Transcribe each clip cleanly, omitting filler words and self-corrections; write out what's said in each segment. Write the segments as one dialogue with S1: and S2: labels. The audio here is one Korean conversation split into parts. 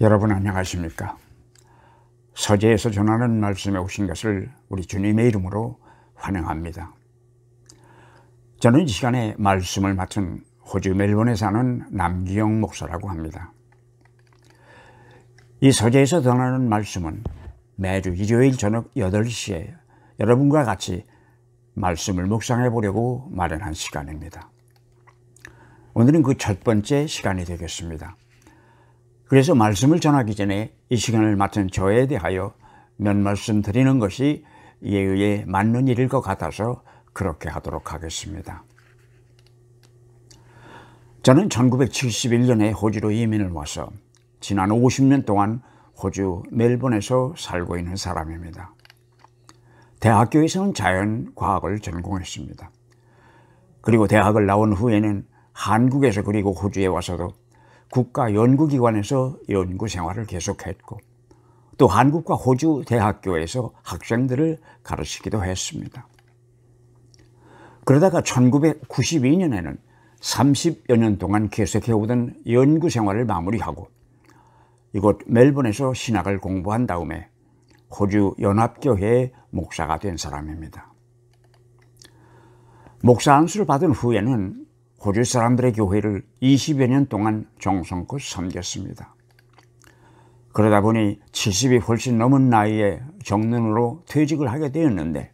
S1: 여러분 안녕하십니까? 서재에서 전하는 말씀에 오신 것을 우리 주님의 이름으로 환영합니다. 저는 이 시간에 말씀을 맡은 호주 멜번에 사는 남기영 목사라고 합니다. 이 서재에서 전하는 말씀은 매주 일요일 저녁 8시에 여러분과 같이 말씀을 묵상해 보려고 마련한 시간입니다. 오늘은 그 첫 번째 시간이 되겠습니다. 그래서 말씀을 전하기 전에 이 시간을 맡은 저에 대하여 몇 말씀 드리는 것이 예의에 맞는 일일 것 같아서 그렇게 하도록 하겠습니다. 저는 1971년에 호주로 이민을 와서 지난 50년 동안 호주 멜번에서 살고 있는 사람입니다. 대학교에서는 자연과학을 전공했습니다. 그리고 대학을 나온 후에는 한국에서 그리고 호주에 와서도 국가연구기관에서 연구생활을 계속했고 또 한국과 호주 대학교에서 학생들을 가르치기도 했습니다. 그러다가 1992년에는 30여 년 동안 계속해오던 연구생활을 마무리하고 이곳 멜번에서 신학을 공부한 다음에 호주 연합교회의 목사가 된 사람입니다. 목사 안수를 받은 후에는 호주 사람들의 교회를 20여 년 동안 정성껏 섬겼습니다. 그러다 보니 70이 훨씬 넘은 나이에 정년으로 퇴직을 하게 되었는데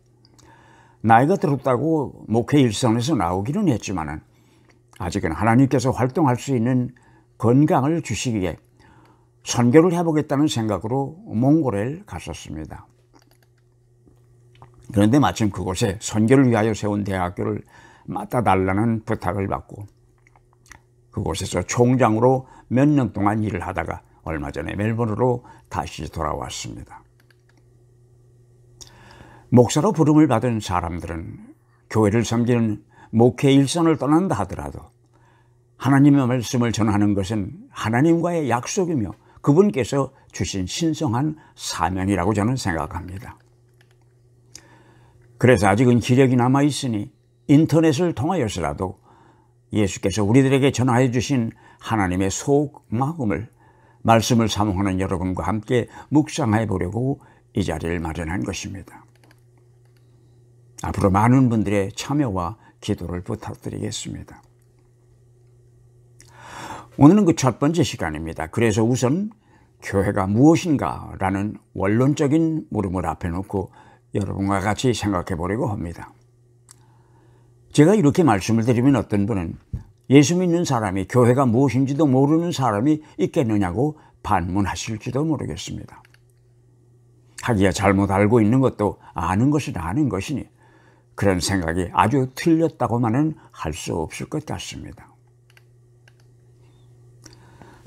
S1: 나이가 들었다고 목회 일선에서 나오기는 했지만 아직은 하나님께서 활동할 수 있는 건강을 주시기에 선교를 해보겠다는 생각으로 몽골에 갔었습니다. 그런데 마침 그곳에 선교를 위하여 세운 대학교를 맡아달라는 부탁을 받고 그곳에서 총장으로 몇 년 동안 일을 하다가 얼마 전에 멜번으로 다시 돌아왔습니다. 목사로 부름을 받은 사람들은 교회를 섬기는 목회 일선을 떠난다 하더라도 하나님의 말씀을 전하는 것은 하나님과의 약속이며 그분께서 주신 신성한 사명이라고 저는 생각합니다. 그래서 아직은 기력이 남아있으니 인터넷을 통하여서라도 예수께서 우리들에게 전하여 주신 하나님의 속마음을 말씀을 사모하는 여러분과 함께 묵상해 보려고 이 자리를 마련한 것입니다. 앞으로 많은 분들의 참여와 기도를 부탁드리겠습니다. 오늘은 그 첫 번째 시간입니다. 그래서 우선 교회가 무엇인가라는 원론적인 물음을 앞에 놓고 여러분과 같이 생각해 보려고 합니다. 제가 이렇게 말씀을 드리면 어떤 분은 예수 믿는 사람이 교회가 무엇인지도 모르는 사람이 있겠느냐고 반문하실지도 모르겠습니다. 하기야 잘못 알고 있는 것도 아는 것은 아는 것이니 그런 생각이 아주 틀렸다고만은 할 수 없을 것 같습니다.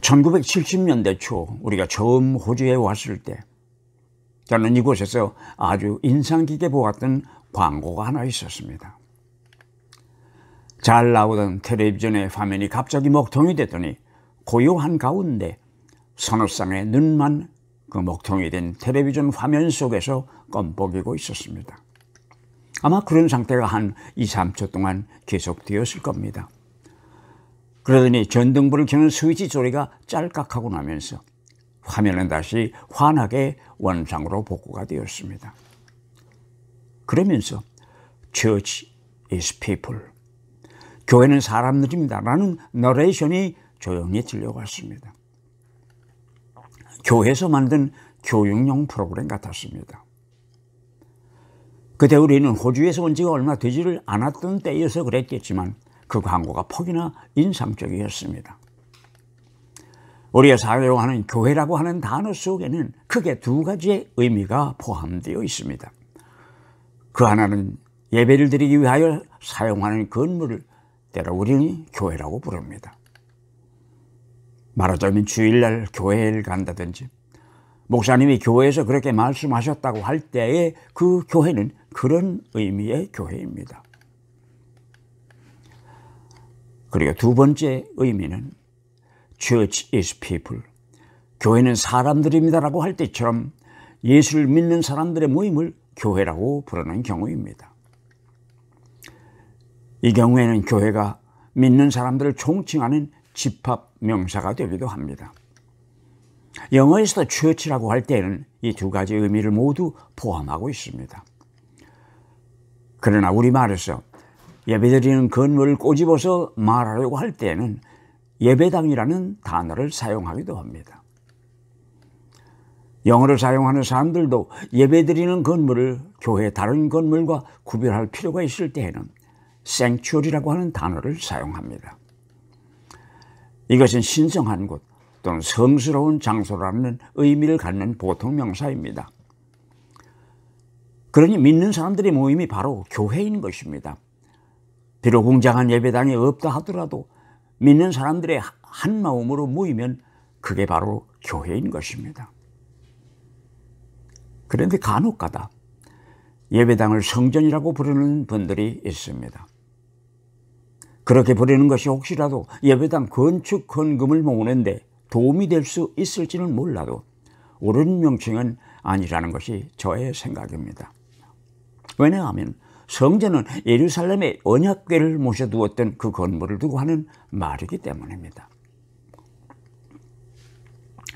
S1: 1970년대 초 우리가 처음 호주에 왔을 때 저는 이곳에서 아주 인상 깊게 보았던 광고가 하나 있었습니다. 잘 나오던 텔레비전의 화면이 갑자기 먹통이 됐더니 고요한 가운데 서너 쌍의 눈만 그 먹통이 된 텔레비전 화면 속에서 껌뻑이고 있었습니다. 아마 그런 상태가 한 2, 3초 동안 계속되었을 겁니다. 그러더니 전등불을 켜는 스위치 소리가 짤깍하고 나면서 화면은 다시 환하게 원상으로 복구가 되었습니다. 그러면서 Church is people. 교회는 사람들입니다 라는 너레이션이 조용히 들려왔습니다. 교회에서 만든 교육용 프로그램 같았습니다. 그때 우리는 호주에서 온 지가 얼마 되지를 않았던 때여서 그랬겠지만 그 광고가 폭이나 인상적이었습니다. 우리가 사용하는 교회라고 하는 단어 속에는 크게 두 가지의 의미가 포함되어 있습니다. 그 하나는 예배를 드리기 위하여 사용하는 건물을 때로 우리는 교회라고 부릅니다. 말하자면 주일날 교회를 간다든지 목사님이 교회에서 그렇게 말씀하셨다고 할 때에 그 교회는 그런 의미의 교회입니다. 그리고 두 번째 의미는 Church is people. 교회는 사람들입니다라고 할 때처럼 예수를 믿는 사람들의 모임을 교회라고 부르는 경우입니다. 이 경우에는 교회가 믿는 사람들을 총칭하는 집합 명사가 되기도 합니다. 영어에서도 church라고 할 때는 이 두 가지 의미를 모두 포함하고 있습니다. 그러나 우리말에서 예배드리는 건물을 꼬집어서 말하려고 할 때는 예배당이라는 단어를 사용하기도 합니다. 영어를 사용하는 사람들도 예배드리는 건물을 교회 다른 건물과 구별할 필요가 있을 때에는 sanctuary라고 하는 단어를 사용합니다. 이것은 신성한 곳 또는 성스러운 장소라는 의미를 갖는 보통 명사입니다. 그러니 믿는 사람들의 모임이 바로 교회인 것입니다. 비록 웅장한 예배당이 없다 하더라도 믿는 사람들의 한 마음으로 모이면 그게 바로 교회인 것입니다. 그런데 간혹가다 예배당을 성전이라고 부르는 분들이 있습니다. 그렇게 부르는 것이 혹시라도 예배당 건축 헌금을 모으는데 도움이 될 수 있을지는 몰라도 옳은 명칭은 아니라는 것이 저의 생각입니다. 왜냐하면 성전은 예루살렘에 언약궤를 모셔두었던 그 건물을 두고 하는 말이기 때문입니다.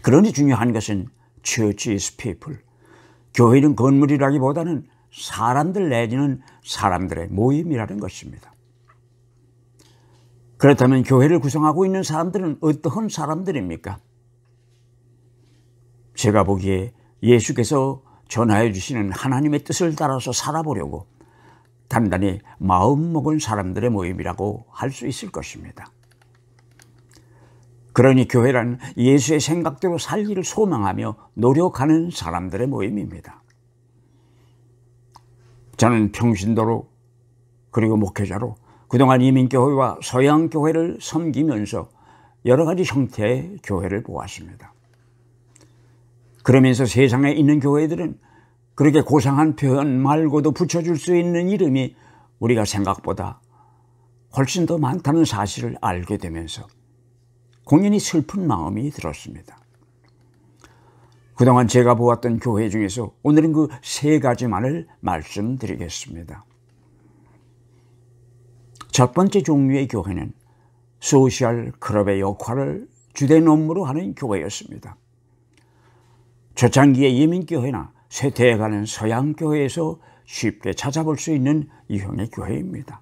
S1: 그러니 중요한 것은 church is people. 교회는 건물이라기보다는 사람들 내지는 사람들의 모임이라는 것입니다. 그렇다면 교회를 구성하고 있는 사람들은 어떠한 사람들입니까? 제가 보기에 예수께서 전하여 주시는 하나님의 뜻을 따라서 살아보려고 단단히 마음먹은 사람들의 모임이라고 할 수 있을 것입니다. 그러니 교회란 예수의 생각대로 살기를 소망하며 노력하는 사람들의 모임입니다. 저는 평신도로 그리고 목회자로 그동안 이민교회와 서양교회를 섬기면서 여러 가지 형태의 교회를 보았습니다. 그러면서 세상에 있는 교회들은 그렇게 고상한 표현 말고도 붙여줄 수 있는 이름이 우리가 생각보다 훨씬 더 많다는 사실을 알게 되면서 공연히 슬픈 마음이 들었습니다. 그동안 제가 보았던 교회 중에서 오늘은 그 세 가지만을 말씀드리겠습니다. 첫 번째 종류의 교회는 소셜 클럽의 역할을 주된 업무로 하는 교회였습니다. 초창기의 이민교회나 쇠퇴해가는 서양교회에서 쉽게 찾아볼 수 있는 유형의 교회입니다.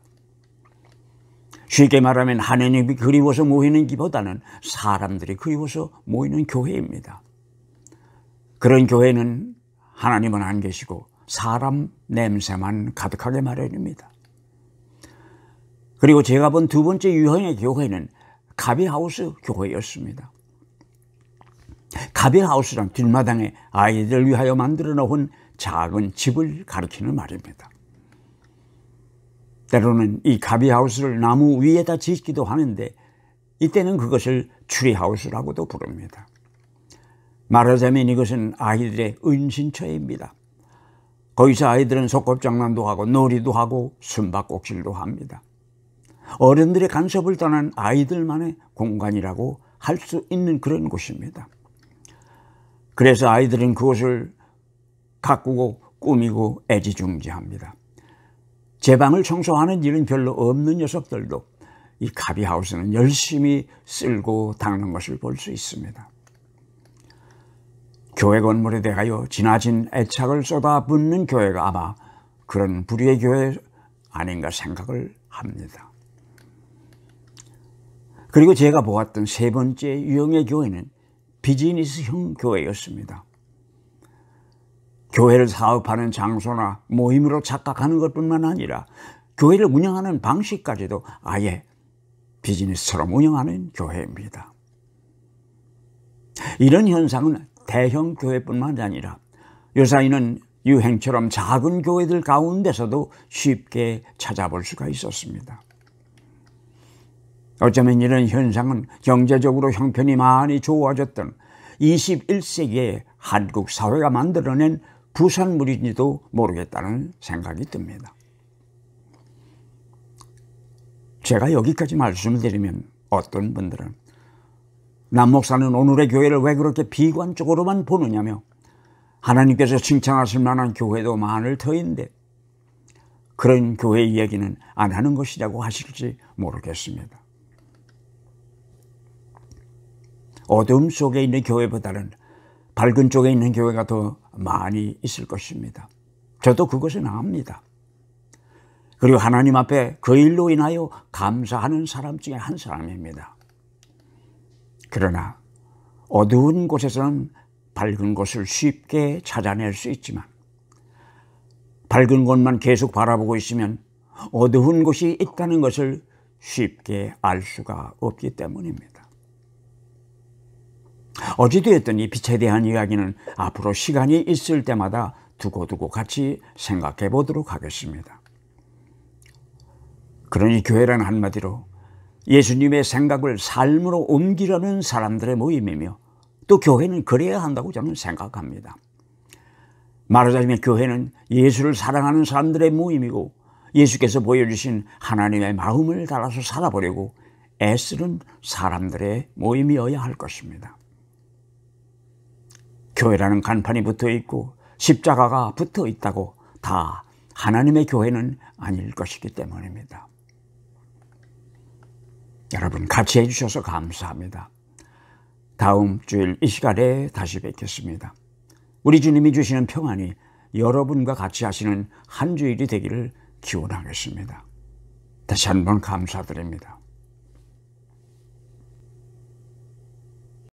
S1: 쉽게 말하면 하나님이 그리워서 모이는 기보다는 사람들이 그리워서 모이는 교회입니다. 그런 교회는 하나님은 안 계시고 사람 냄새만 가득하게 마련입니다. 그리고 제가 본 두 번째 유형의 교회는 가비하우스 교회였습니다. 가비하우스란 뒷마당에 아이들을 위하여 만들어 놓은 작은 집을 가리키는 말입니다. 때로는 이 가비하우스를 나무 위에다 짓기도 하는데 이때는 그것을 트리하우스라고도 부릅니다. 말하자면 이것은 아이들의 은신처입니다. 거기서 아이들은 소꿉장난도 하고 놀이도 하고 숨바꼭질도 합니다. 어른들의 간섭을 떠난 아이들만의 공간이라고 할 수 있는 그런 곳입니다. 그래서 아이들은 그곳을 가꾸고 꾸미고 애지중지합니다. 제 방을 청소하는 일은 별로 없는 녀석들도 이 가비하우스는 열심히 쓸고 닦는 것을 볼 수 있습니다. 교회 건물에 대하여 지나친 애착을 쏟아붓는 교회가 아마 그런 부류의 교회 아닌가 생각을 합니다. 그리고 제가 보았던 세 번째 유형의 교회는 비즈니스형 교회였습니다. 교회를 사업하는 장소나 모임으로 착각하는 것뿐만 아니라 교회를 운영하는 방식까지도 아예 비즈니스처럼 운영하는 교회입니다. 이런 현상은 대형 교회뿐만 아니라 요사이는 유행처럼 작은 교회들 가운데서도 쉽게 찾아볼 수가 있었습니다. 어쩌면 이런 현상은 경제적으로 형편이 많이 좋아졌던 21세기의 한국 사회가 만들어낸 부산물인지도 모르겠다는 생각이 듭니다. 제가 여기까지 말씀을 드리면 어떤 분들은 남 목사는 오늘의 교회를 왜 그렇게 비관적으로만 보느냐며 하나님께서 칭찬하실 만한 교회도 많을 터인데 그런 교회 이야기는 안 하는 것이라고 하실지 모르겠습니다. 어둠 속에 있는 교회보다는 밝은 쪽에 있는 교회가 더 많이 있을 것입니다. 저도 그것은 압니다. 그리고 하나님 앞에 그 일로 인하여 감사하는 사람 중에 한 사람입니다. 그러나 어두운 곳에서는 밝은 곳을 쉽게 찾아낼 수 있지만 밝은 곳만 계속 바라보고 있으면 어두운 곳이 있다는 것을 쉽게 알 수가 없기 때문입니다. 어찌되었든 이 빛에 대한 이야기는 앞으로 시간이 있을 때마다 두고두고 같이 생각해 보도록 하겠습니다. 그러니 교회란 한마디로 예수님의 생각을 삶으로 옮기려는 사람들의 모임이며 또 교회는 그래야 한다고 저는 생각합니다. 말하자면 교회는 예수를 사랑하는 사람들의 모임이고 예수께서 보여주신 하나님의 마음을 따라서 살아보려고 애쓰는 사람들의 모임이어야 할 것입니다. 교회라는 간판이 붙어 있고 십자가가 붙어 있다고 다 하나님의 교회는 아닐 것이기 때문입니다. 여러분 같이 해주셔서 감사합니다. 다음 주일 이 시간에 다시 뵙겠습니다. 우리 주님이 주시는 평안이 여러분과 같이 하시는 한 주일이 되기를 기원하겠습니다. 다시 한번 감사드립니다.